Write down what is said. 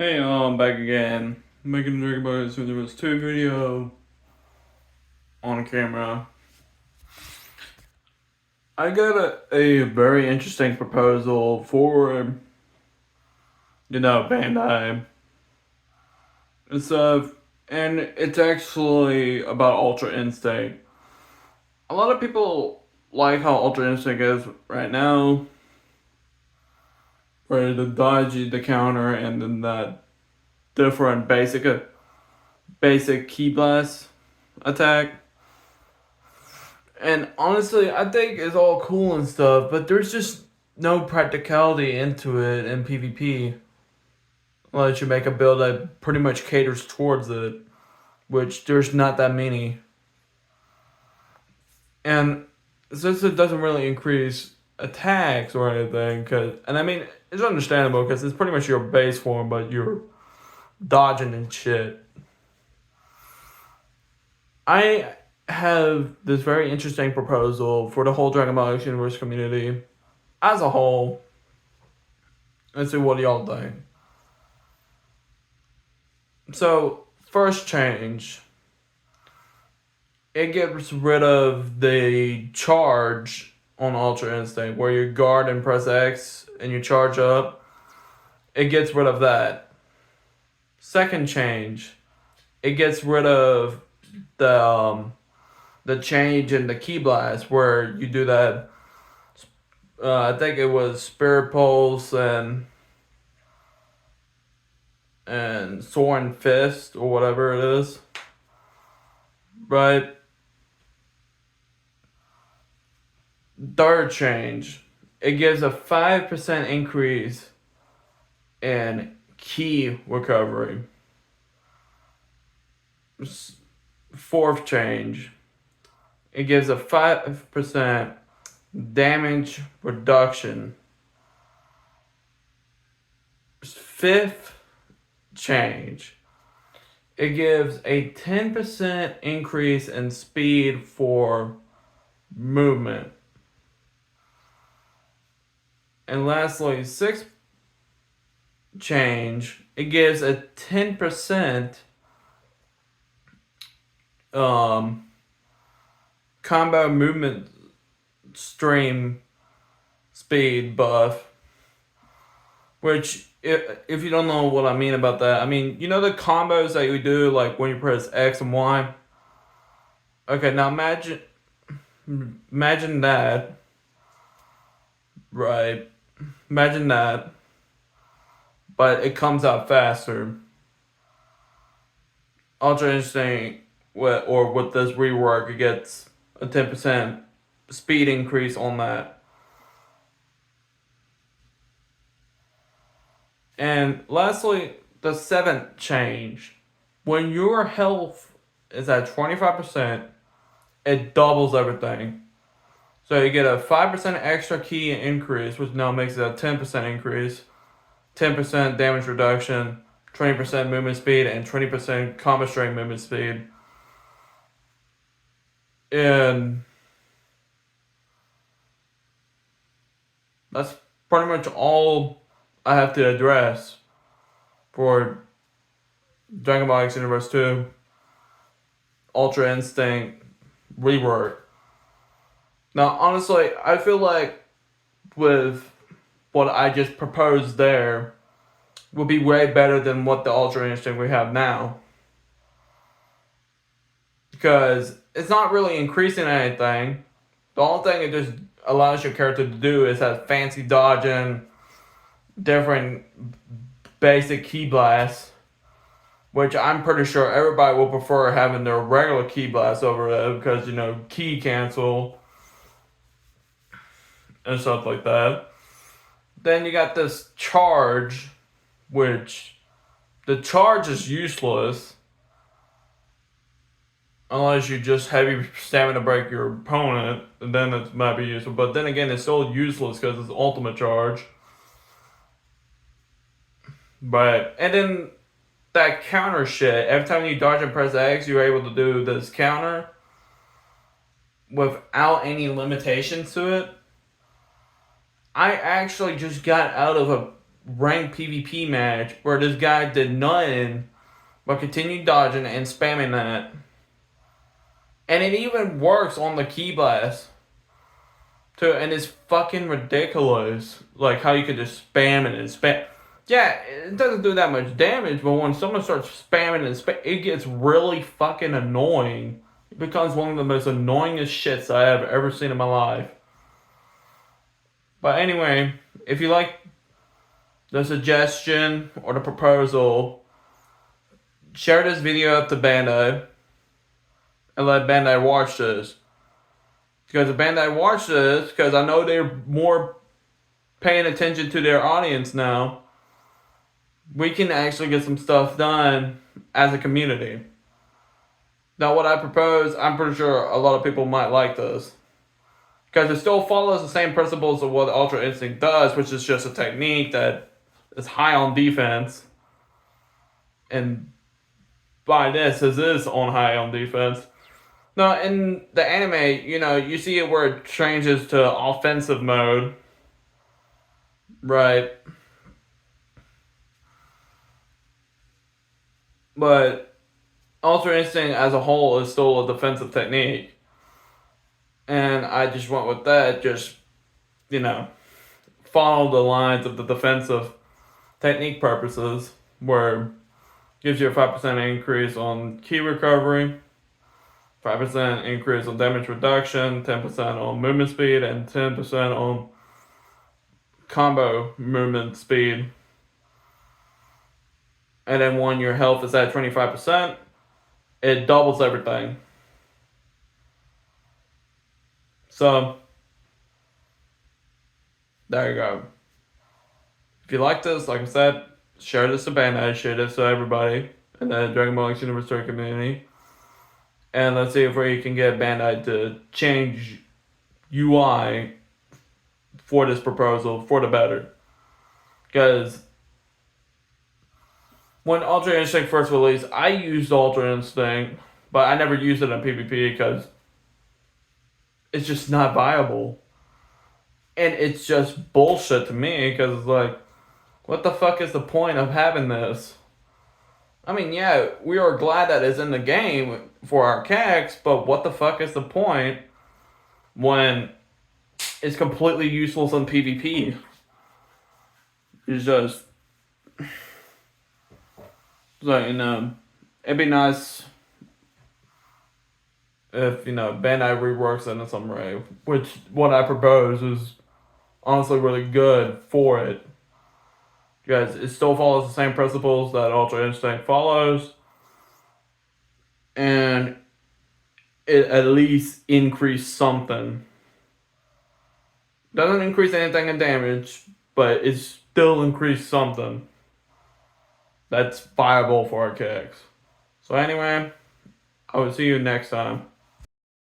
Hey, I'm back again, making a Dragon Ball Z2 video on camera. I got a very interesting proposal for, Bandi and stuff, and it's actually about Ultra Instinct. A lot of people like how Ultra Instinct is right now, where the dodgy, the counter, and then that different basic key blast attack. And honestly, I think it's all cool and stuff, but there's just no practicality into it in PvP. Unless you make a build that pretty much caters towards it, which there's not that many. And since it doesn't really increase attacks or anything, and I mean, it's understandable because it's pretty much your base form, but you're dodging and shit. I have this very interesting proposal for the whole Dragon Ball X Universe community as a whole. Let's see what y'all think. So, first change, it gets rid of the charge on Ultra Instinct, where you guard and press X and you charge up. It gets rid of that. Second change, it gets rid of the change in the key blast, where you do that. I think it was Spirit Pulse and Soaring Fist or whatever it is. Right. Third change, it gives a 5% increase in key recovery. Fourth change, it gives a 5% damage reduction. Fifth change, it gives a 10% increase in speed for movement. And lastly, sixth change, it gives a 10% combo movement stream speed buff. Which, if you don't know what I mean about that, I mean, you know the combos that you do, like when you press X and Y? Okay, now imagine that, right? Imagine that, but it comes out faster. Ultra Instinct, with this rework, it gets a 10% speed increase on that. And lastly, the seventh change. When your health is at 25%, it doubles everything. So you get a 5% extra key increase, which now makes it a 10% increase, 10% damage reduction, 20% movement speed, and 20% combo strength movement speed. And that's pretty much all I have to address for Dragon Ball X Universe 2 Ultra Instinct rework. Now, honestly, I feel like with what I just proposed there would be way better than what the Ultra Instinct we have now. Because it's not really increasing anything. The only thing it just allows your character to do is have fancy dodging, different basic key blasts, which I'm pretty sure everybody will prefer having their regular key blast over it because, key cancel and stuff like that. Then you got this charge, which the charge is useless unless you just heavy stamina break your opponent, and then it might be useful. But then again, it's still useless because it's ultimate charge. And then that counter shit, every time you dodge and press X, you're able to do this counter without any limitations to it. I actually just got out of ranked PvP match where this guy did nothing but continued dodging and spamming that. And it even works on the key blast. Too, and it's fucking ridiculous. Like how you could just spam it and spam. Yeah, it doesn't do that much damage, but when someone starts spamming and it gets really fucking annoying. It becomes one of the most annoyingest shits I have ever seen in my life. But anyway, if you like the suggestion or the proposal, share this video up to Bandi and let Bandi watch this. Because if Bandi watch this, because I know they're more paying attention to their audience now, we can actually get some stuff done as a community. Now, what I propose, I'm pretty sure a lot of people might like this. Because it still follows the same principles of what Ultra Instinct does, which is just a technique that is high on defense. And by this, it is on high on defense. Now, in the anime, you see it where it changes to offensive mode. Right. But Ultra Instinct as a whole is still a defensive technique. And I just went with that, just, follow the lines of the defensive technique purposes, where it gives you a 5% increase on key recovery, 5% increase on damage reduction, 10% on movement speed, and 10% on combo movement speed. And then when your health is at 25%, it doubles everything. So, there you go. If you like this, like I said, share this to Bandi, share this to everybody in the Dragon Ball X Universe Tour community. And let's see if we can get Bandi to change UI for this proposal for the better. Because when Ultra Instinct first released, I used Ultra Instinct, but I never used it in PvP because it's just not viable. And it's just bullshit to me because it's like, what the fuck is the point of having this? I mean, yeah, we are glad that it's in the game for our CACs, but what the fuck is the point when it's completely useless in PvP? It's just, like, it'd be nice if, Bandi reworks it in some way, which what I propose is honestly really good for it. Because it still follows the same principles that Ultra Instinct follows. And it at least increased something. Doesn't increase anything in damage, but it still increased something that's viable for our kicks. So anyway, I will see you next time.